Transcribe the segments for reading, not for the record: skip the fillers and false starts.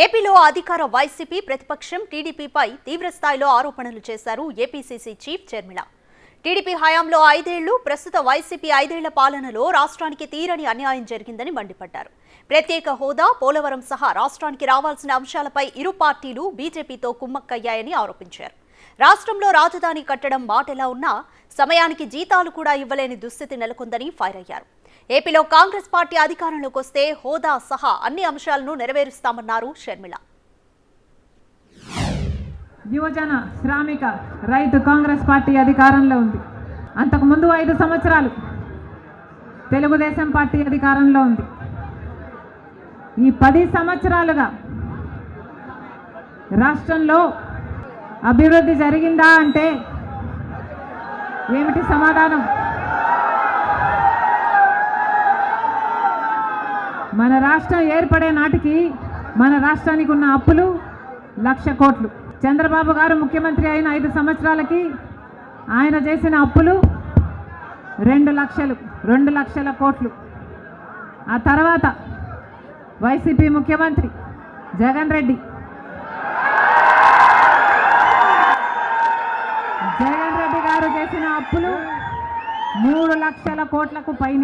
ఏపీలో అధికార వైసీపీ ప్రతిపక్షం టీడీపీపై తీవ్రస్థాయిలో ఆరోపణలు చేశారు ఏపీసీసీ చీఫ్ షర్మిల. టీడీపీ హయాంలో 5 ఏళ్లు, ప్రస్తుత వైసీపీ 5 ఏళ్ల పాలనలో రాష్ట్రానికి తీరని అన్యాయం జరిగిందని మండిపడ్డారు. ప్రత్యేక హోదా, పోలవరం సహా రాష్ట్రానికి రావాల్సిన అంశాలపై ఇరు పార్టీలు బీజేపీతో కుమ్మక్కయ్యాయని ఆరోపించారు. రాష్ట్రంలో రాజధాని కట్టడం మాటెలా ఉన్నా సమయానికి జీతాలు కూడా ఇవ్వలేని దుస్థితి నెలకొందని ఫైర్ అయ్యారు. ఏపీలో కాంగ్రెస్ పార్టీ అధికారంలోకి వస్తే హోదా సహా అన్ని అంశాలను నెరవేరుస్తామన్నారు షర్మిల. యువజన, శ్రామిక, రైతు కాంగ్రెస్ పార్టీ అధికారంలో ఉంది. అంతకుముందు 5 సంవత్సరాలు తెలుగుదేశం పార్టీ అధికారంలో ఉంది. ఈ 10 సంవత్సరాలుగా రాష్ట్రంలో అభివృద్ధి జరిగిందా అంటే ఏమిటి సమాధానం? మన రాష్ట్రం ఏర్పడే నాటికి మన రాష్ట్రానికి ఉన్న అప్పులు 1,00,000 కోట్లు. చంద్రబాబు గారు ముఖ్యమంత్రి అయిన 5 సంవత్సరాలకి ఆయన చేసిన అప్పులు 2,00,000 కోట్లు. ఆ తర్వాత వైసీపీ ముఖ్యమంత్రి జగన్ రెడ్డి గారు చేసిన అప్పులు 3,00,000 కోట్లకు పైన.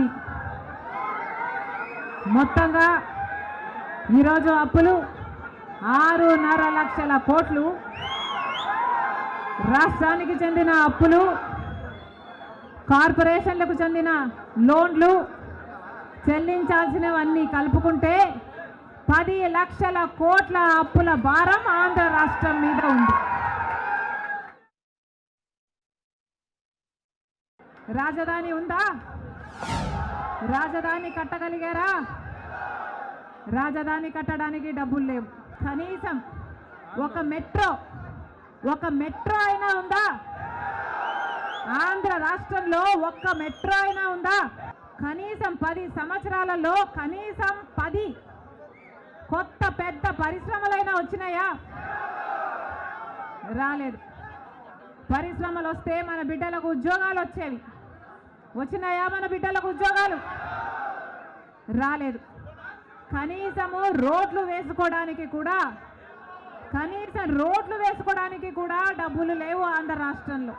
మొత్తంగా ఈరోజు అప్పులు 6,500,000 కోట్లు. రాష్ట్రానికి చెందిన అప్పులు, కార్పొరేషన్లకు చెందిన లోన్లు చెల్లించాల్సినవన్నీ కలుపుకుంటే 10,00,000 కోట్ల అప్పుల భారం ఆంధ్ర రాష్ట్రం మీద ఉంది. రాజధాని ఉందా? రాజధాని కట్టగలిగారా? రాజధాని కట్టడానికి డబ్బులు లేవు. కనీసం ఒక మెట్రో అయినా ఉందా? ఆంధ్ర రాష్ట్రంలో ఒక్క మెట్రో అయినా ఉందా? కనీసం 10 సంవత్సరాలలో కనీసం 10 కొత్త పెద్ద పరిశ్రమలైనా వచ్చినాయా? రాలేదు. పరిశ్రమలు వస్తే మన బిడ్డలకు ఉద్యోగాలు వచ్చేవి. వచ్చినాయా మన బిడ్డలకు ఉద్యోగాలు? రాలేదు. కనీసం రోడ్లు వేసుకోవడానికి కూడా డబ్బులు లేవు ఆంధ్ర రాష్ట్రంలో.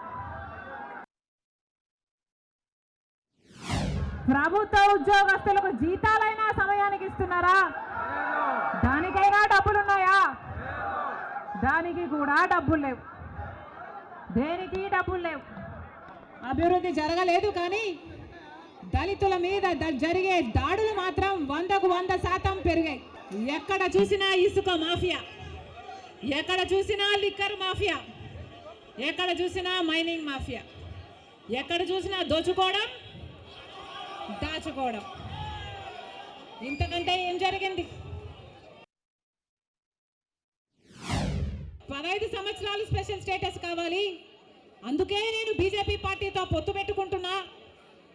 ప్రభుత్వ ఉద్యోగస్తులకు జీతాలైనా సమయానికి ఇస్తున్నారా? దానికైనా డబ్బులున్నాయా? దానికి కూడా డబ్బులు లేవు. దేనికి డబ్బులు లేవు. అభివృద్ధి జరగలేదు, కానీ దళితుల మీద జరిగే దాడులు మాత్రం 100కు 100% పెరిగాయి. ఎక్కడ చూసినా ఇసుక మాఫియా, ఎక్కడ చూసినా లిక్కర్ మాఫియా, ఎక్కడ చూసినా మైనింగ్ మాఫియా, ఎక్కడ చూసినా దోచుకోవడం, దాచుకోవడం. ఇంతకంటే ఏం జరిగింది? 15 సంవత్సరాలు స్పెషల్ స్టేటస్ కావాలి, అందుకే నేను బీజేపీ పార్టీతో పొత్తు పెట్టుకుంటున్నా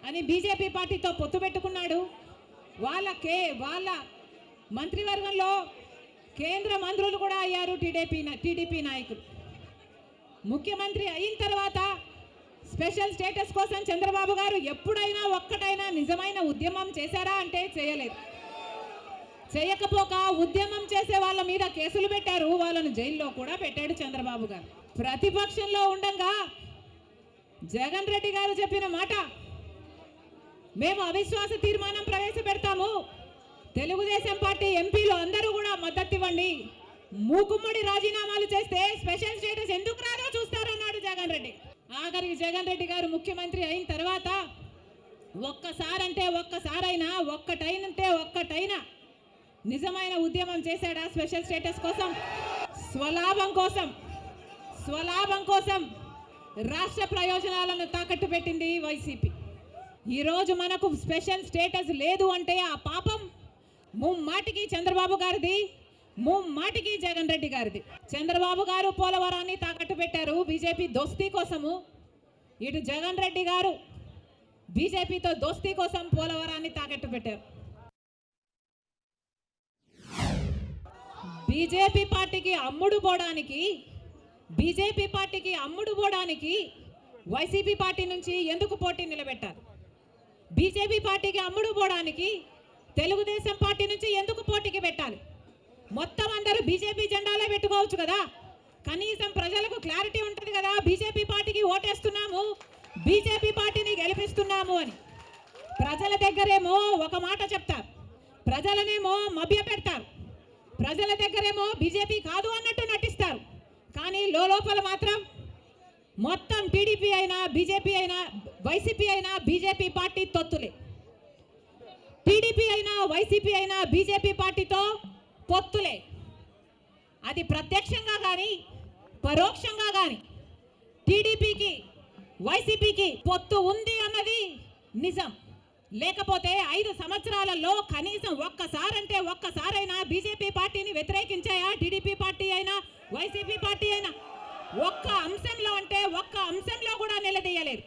అని బీజేపీ పార్టీతో పొత్తు పెట్టుకున్నాడు. వాళ్ళ మంత్రివర్గంలో కేంద్ర మంత్రులు కూడా అయ్యారు టీడీపీ నాయకులు. ముఖ్యమంత్రి అయిన తర్వాత స్పెషల్ స్టేటస్ కోసం చంద్రబాబు గారు ఎప్పుడైనా ఒక్కటైనా నిజమైన ఉద్యమం చేశారా అంటే చేయలేదు. చేయకపోక ఉద్యమం చేసే వాళ్ళ మీద కేసులు పెట్టారు, వాళ్ళను జైల్లో కూడా పెట్టాడు చంద్రబాబు గారు. ప్రతిపక్షంలో ఉండగా జగన్ రెడ్డి గారు చెప్పిన మాట, మేము అవిశ్వాస తీర్మానం ప్రవేశపెడతాము, తెలుగుదేశం పార్టీ ఎంపీలు అందరూ కూడా మద్దతు ఇవ్వండి, మూకుమ్మడి రాజీనామాలు చేస్తే స్పెషల్ స్టేటస్ ఎందుకు రాదో చూస్తారన్నాడు జగన్ రెడ్డి. ఆఖరికి జగన్ రెడ్డి గారు ముఖ్యమంత్రి అయిన తర్వాత ఒక్కటైనా నిజమైన ఉద్యమం చేశాడా స్పెషల్ స్టేటస్ కోసం? స్వలాభం కోసం రాష్ట్ర ప్రయోజనాలను తాకట్టు పెట్టింది వైసీపీ. ఈరోజు మనకు స్పెషల్ స్టేటస్ లేదు అంటే ఆ పాపం ముమ్మాటికి చంద్రబాబు గారిది, ముమ్మాటికి జగన్ రెడ్డి గారిది. చంద్రబాబు గారు పోలవరాన్ని తాకట్టు పెట్టారు బీజేపీ దోస్తీ కోసము. ఇటు జగన్ రెడ్డి గారు బీజేపీతో దోస్తీ కోసం పోలవరాన్ని తాకట్టు పెట్టారు. బీజేపీ పార్టీకి అమ్ముడు పోవడానికి వైసీపీ పార్టీ నుంచి ఎందుకు పోటీ నిలబెట్టారు? బీజేపీ పార్టీకి అమ్ముడు పోవడానికి తెలుగుదేశం పార్టీ నుంచి ఎందుకు పోటీకి పెట్టాలి? మొత్తం అందరూ బీజేపీ జెండాలే పెట్టుకోవచ్చు కదా, కనీసం ప్రజలకు క్లారిటీ ఉంటుంది కదా, బీజేపీ పార్టీకి ఓటేస్తున్నాము, బీజేపీ పార్టీని గెలిపిస్తున్నాము అని. ప్రజల దగ్గరేమో ఒక మాట చెప్తారు, ప్రజలనేమో మభ్య పెడతారు, ప్రజల దగ్గరేమో బీజేపీ కాదు అన్నట్టు నటిస్తారు, కానీ లోపల మాత్రం మొత్తం టీడీపీ అయినా బీజేపీ అయినా వైసీపీ అయినా బీజేపీ పార్టీ తొత్తులే. టీడీపీ అయినా వైసీపీ అయినా బీజేపీ పార్టీతో పొత్తులే. అది ప్రత్యక్షంగా కానీ పరోక్షంగా కానీ టీడీపీకి వైసీపీకి పొత్తు ఉంది అన్నది నిజం. లేకపోతే 5 సంవత్సరాలలో కనీసం ఒక్కసారైనా బీజేపీ పార్టీని వ్యతిరేకించాయా టీడీపీ పార్టీ అయినా వైసీపీ పార్టీ అయినా? ఒక్క అంశంలో కూడా నిలదీయలేరు.